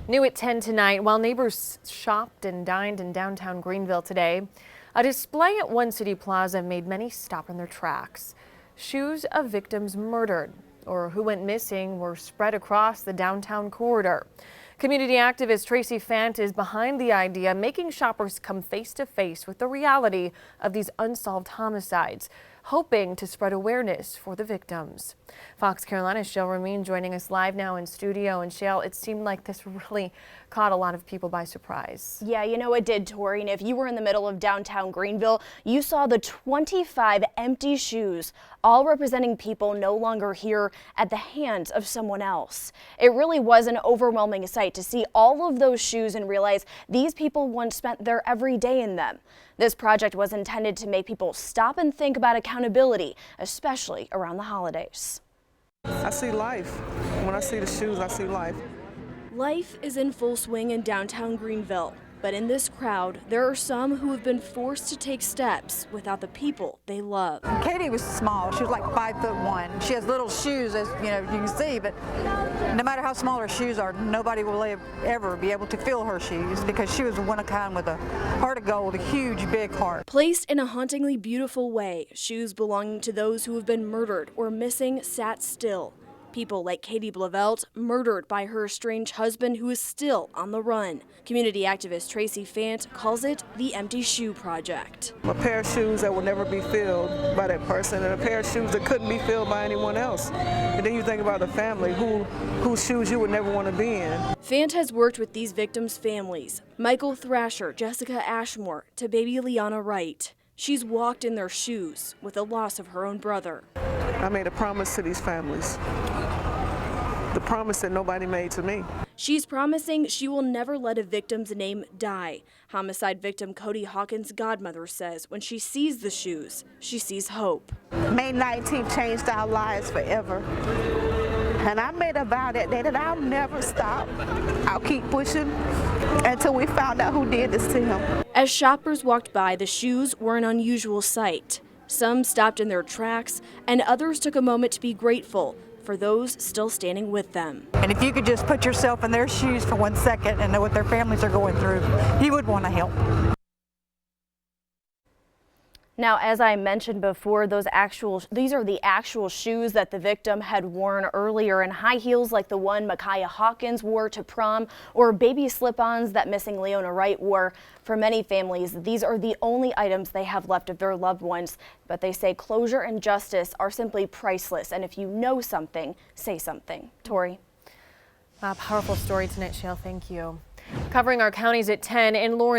New at 10 tonight, while neighbors shopped and dined in downtown Greenville today, a display at One City Plaza made many stop in their tracks. Shoes of victims murdered or who went missing were spread across the downtown corridor. Community activist Tracy Fant is behind the idea, making shoppers come face to face with the reality of these unsolved homicides, hoping to spread awareness for the victims. Fox Carolina's Shale Remien joining us live now in studio. And Shale, it seemed like this really caught a lot of people by surprise. Yeah, you know it did, Tori. And if you were in the middle of downtown Greenville, you saw the 25 empty shoes, all representing people no longer here at the hands of someone else. It really was an overwhelming sight to see all of those shoes and realize these people once spent their every day in them. This project was intended to make people stop and think about accountability, especially around the holidays. I see life. When I see the shoes, I see life. Life is in full swing in downtown Greenville. But in this crowd, there are some who have been forced to take steps without the people they love. Katie was small. She was like 5'1". She has little shoes, as you can see, but no matter how small her shoes are, nobody will ever be able to fill her shoes because she was one of a kind with a heart of gold, a huge, big heart. Placed in a hauntingly beautiful way, shoes belonging to those who have been murdered or missing sat still. People like Katie Blavelt, murdered by her estranged husband who is still on the run. Community activist Tracy Fant calls it the Empty Shoe Project. A pair of shoes that will never be filled by that person, and a pair of shoes that couldn't be filled by anyone else. And then you think about the family, whose shoes you would never want to be in. Fant has worked with these victims' families, Michael Thrasher, Jessica Ashmore, to baby Liana Wright. She's walked in their shoes with the loss of her own brother. I made a promise to these families. The promise that nobody made to me. She's promising she will never let a victim's name die. Homicide victim Cody Hawkins' godmother says when she sees the shoes, she sees hope. May 19th changed our lives forever. And I made a vow that day that I'll never stop. I'll keep pushing until we found out who did this to him. As shoppers walked by, the shoes were an unusual sight. Some stopped in their tracks, and others took a moment to be grateful for those still standing with them. And if you could just put yourself in their shoes for 1 second and know what their families are going through, you would want to help. Now, as I mentioned before, these are the actual shoes that the victim had worn earlier, and high heels like the one Micaiah Hawkins wore to prom, or baby slip-ons that missing Leona Wright wore. For many families, these are the only items they have left of their loved ones, but they say closure and justice are simply priceless, and if you know something, say something. Tori. A powerful story tonight, Shale. Thank you. Covering our counties at 10 in Lawrence.